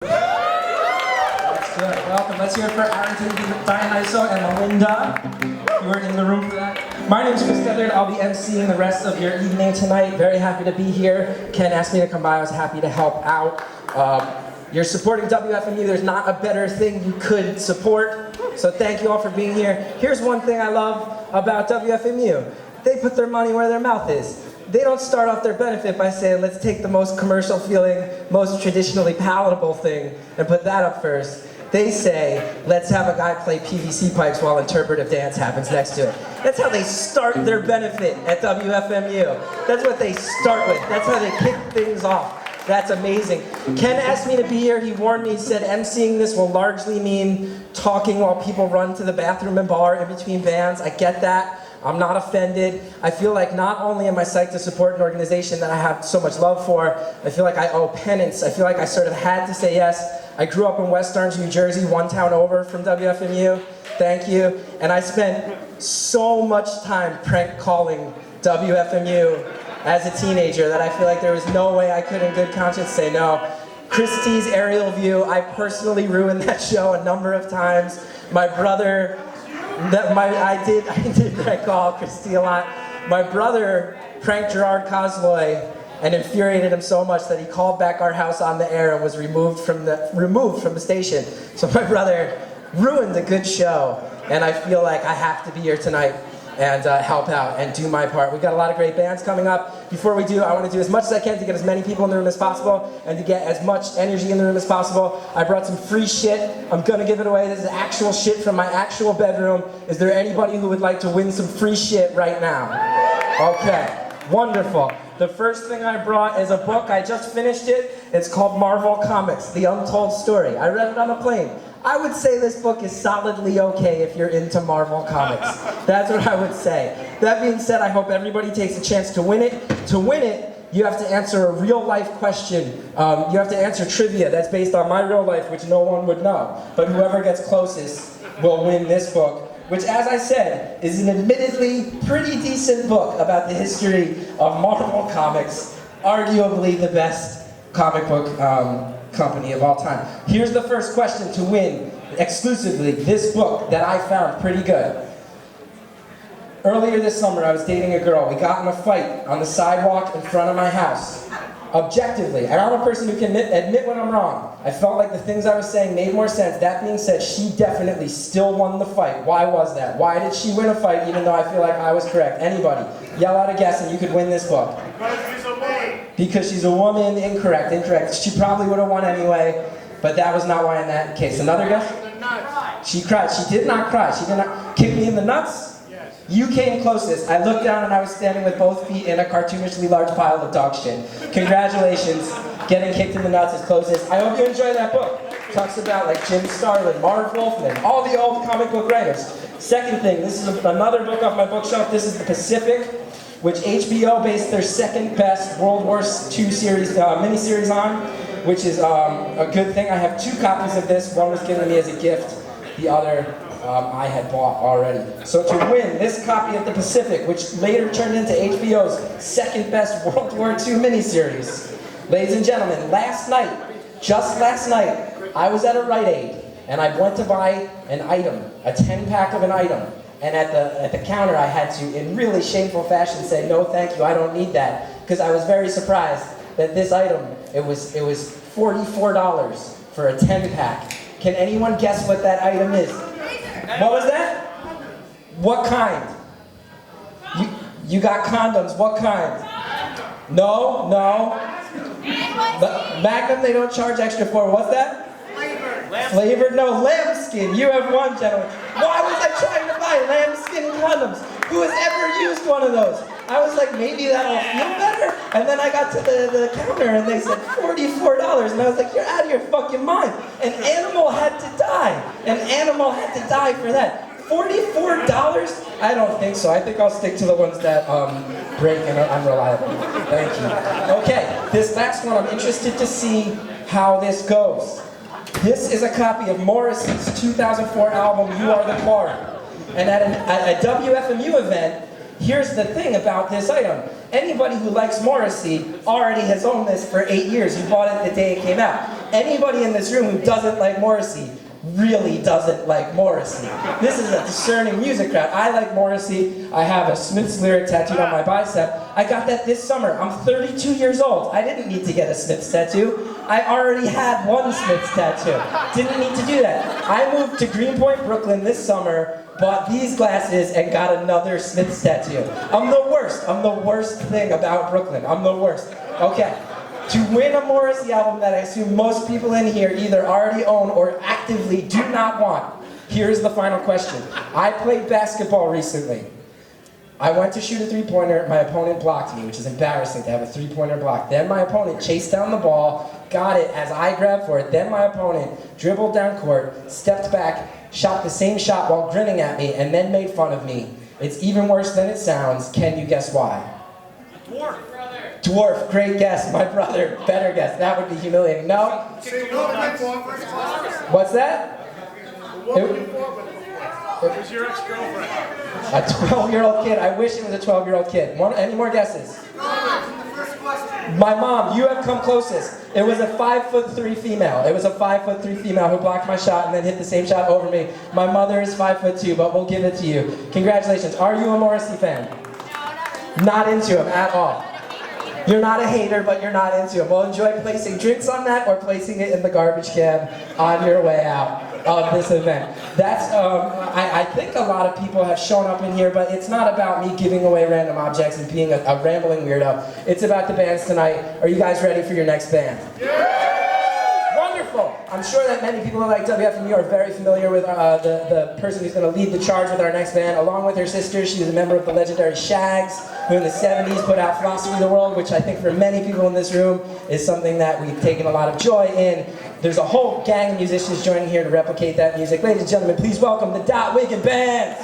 That's good. Welcome. Let's hear it for Arrington, Dionyso, and Melinda. You were in the room for that. My name's Chris Dillard. I'll be emceeing the rest of your evening tonight. Very happy to be here. Ken asked me to come by. I was happy to help out. You're supporting WFMU. There's not a better thing you could support. So thank you all for being here. Here's one thing I love about WFMU. They put their money where their mouth is. They don't start off their benefit by saying, let's take the most commercial feeling, most traditionally palatable thing and put that up first. They say, let's have a guy play PVC pipes while interpretive dance happens next to it. That's how they start their benefit at WFMU. That's what they start with. That's how they kick things off. That's amazing. Ken asked me to be here. He warned me, he said, emceeing this will largely mean talking while people run to the bathroom and bar in between bands. I get that. I'm not offended. I feel like not only am I psyched to support an organization that I have so much love for, I feel like I owe penance. I feel like I sort of had to say yes. I grew up in West Orange, New Jersey, one town over from WFMU. Thank you. And I spent so much time prank calling WFMU as a teenager that I feel like there was no way I could in good conscience say no. Christie's Aerial View, I personally ruined that show a number of times. My brother, I did prank call Christie a lot. My brother pranked Gerard Cosloy and infuriated him so much that he called back our house on the air and was removed from the station. So my brother ruined a good show, and I feel like I have to be here tonight and help out and do my part. We've got a lot of great bands coming up. Before we do, I want to do as much as I can to get as many people in the room as possible and to get as much energy in the room as possible. I brought some free shit. I'm gonna give it away. This is actual shit from my actual bedroom. Is there anybody who would like to win some free shit right now? Okay, wonderful. The first thing I brought is a book. I just finished it. It's called Marvel Comics, The Untold Story. I read it on a plane. I would say this book is solidly okay if you're into Marvel Comics. That's what I would say. That being said, I hope everybody takes a chance to win it. To win it, you have to answer a real life question. You have to answer trivia that's based on my real life, which no one would know. But whoever gets closest will win this book, which, as I said, is an admittedly pretty decent book about the history of Marvel Comics, arguably the best comic book company of all time. Here's the first question to win exclusively this book that I found pretty good. Earlier this summer, I was dating a girl. We got in a fight on the sidewalk in front of my house. Objectively, and I'm a person who can admit when I'm wrong. I felt like the things I was saying made more sense. That being said, she definitely still won the fight. Why was that? Why did she win a fight even though I feel like I was correct? Anybody? Yell out a guess and you could win this book. Because she's a woman. Incorrect. She probably would have won anyway, but that was not why in that case. Another guess? She cried. She did not cry. She did not kick me in the nuts? You came closest. I looked down and I was standing with both feet in a cartoonishly large pile of dog shit. Congratulations. Getting kicked in the nuts is closest. I hope you enjoy that book. It talks about like Jim Starlin, Marv Wolfman, all the old comic book writers. Second thing, this is another book off my bookshelf. This is The Pacific, which HBO based their second best World War II series, miniseries on, which is a good thing. I have 2 copies of this. One was given to me as a gift. The other I had bought already. So to win this copy of The Pacific, which later turned into HBO's second best World War II miniseries, ladies and gentlemen, just last night, I was at a Rite Aid and I went to buy an item, a 10-pack of an item. And at the counter, I had to, in really shameful fashion, say, no, thank you, I don't need that. Because I was very surprised that this item, it was $44 for a 10-pack. Can anyone guess what that item is? What was that? What kind? You got condoms. What kind? No. Magnum they don't charge extra for. What's that? Flavored? No, lambskin. You have one, gentlemen. Why was I trying to buy lambskin condoms? Who has ever used one of those? I was like, maybe that'll feel better. And then I got to the counter and they said $44. And I was like, you're out of your fucking mind. An animal had to die. An animal had to die for that. $44? I don't think so. I think I'll stick to the ones that break and are unreliable. Thank you. Okay, this next one, I'm interested to see how this goes. This is a copy of Morrissey's 2004 album, You Are the Car. And at a WFMU event, here's the thing about this item. Anybody who likes Morrissey already has owned this for 8 years. You bought it the day it came out. anybody in this room who doesn't like Morrissey really doesn't like Morrissey. This is a discerning music crowd. I like Morrissey. I have a Smiths lyric tattooed on my bicep. I got that this summer. I'm 32 years old. I didn't need to get a Smiths tattoo. I already had one Smiths tattoo. Didn't need to do that. I moved to Greenpoint, Brooklyn this summer, bought these glasses, and got another Smiths tattoo. I'm the worst. I'm the worst thing about Brooklyn. I'm the worst. Okay. To win a Morrissey album that I assume most people in here either already own or actively do not want, here's the final question. I played basketball recently. I went to shoot a three-pointer, my opponent blocked me, which is embarrassing to have a three-pointer block. Then my opponent chased down the ball, got it as I grabbed for it. Then my opponent dribbled down court, stepped back, shot the same shot while grinning at me, and then made fun of me. It's even worse than it sounds. Can you guess why? Dwarf, great guess. My brother, better guess. That would be humiliating. No? What's that? It was your ex-girlfriend. A 12-year-old kid. I wish it was a 12-year-old kid. Any more guesses? My mom, you have come closest. It was a 5'3" female. It was a 5'3" female who blocked my shot and then hit the same shot over me. My mother is 5'2", but we'll give it to you. Congratulations. Are you a Morrissey fan? No, not into him at all. You're not a hater, but you're not into him. Well, enjoy placing drinks on that or placing it in the garbage can on your way out of this event. That's, I think a lot of people have shown up in here, but it's not about me giving away random objects and being a rambling weirdo. It's about the bands tonight. Are you guys ready for your next band? Yeah! Wonderful! I'm sure that many people who like WFMU are very familiar with the person who's going to lead the charge with our next band. Along with her sister, she was a member of the legendary Shags, who in the 70s put out Philosophy of the World, which I think for many people in this room is something that we've taken a lot of joy in. There's a whole gang of musicians joining here to replicate that music. Ladies and gentlemen, please welcome the Wiggin Band.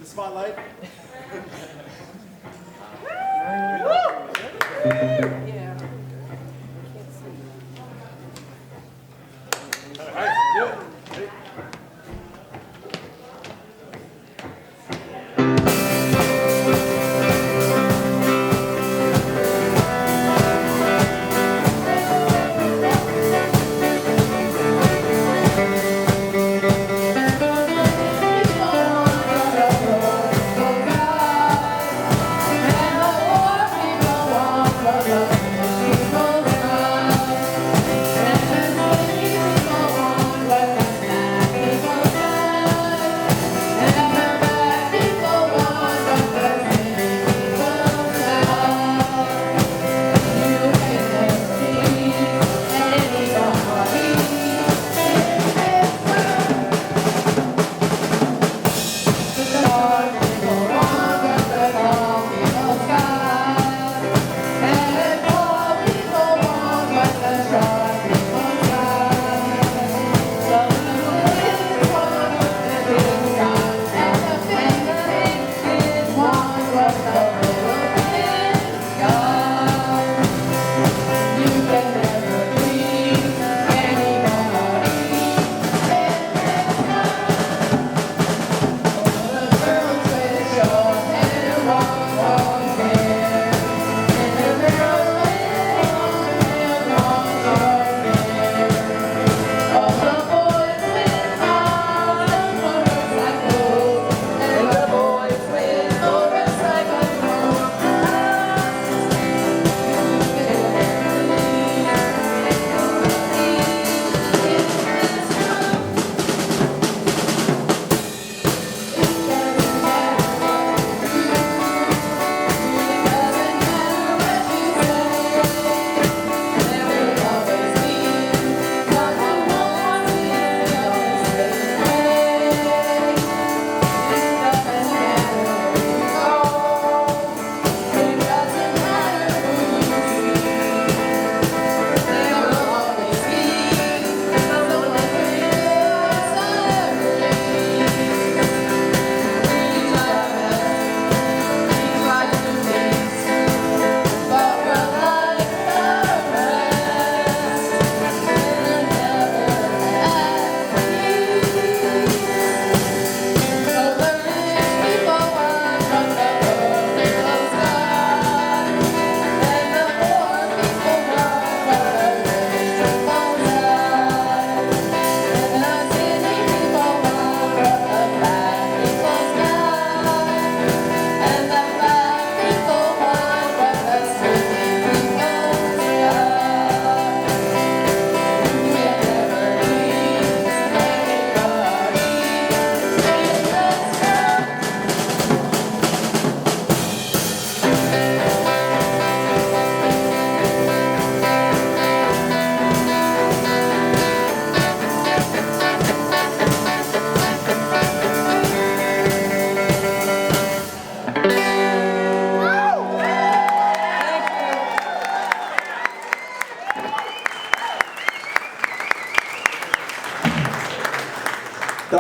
Spotlight.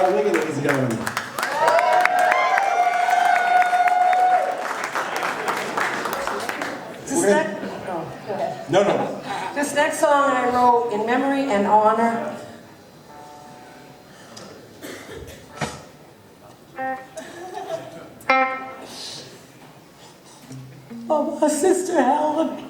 Wiggin, ladies and gentlemen. No. This next song I wrote in memory and honor of my sister Helen.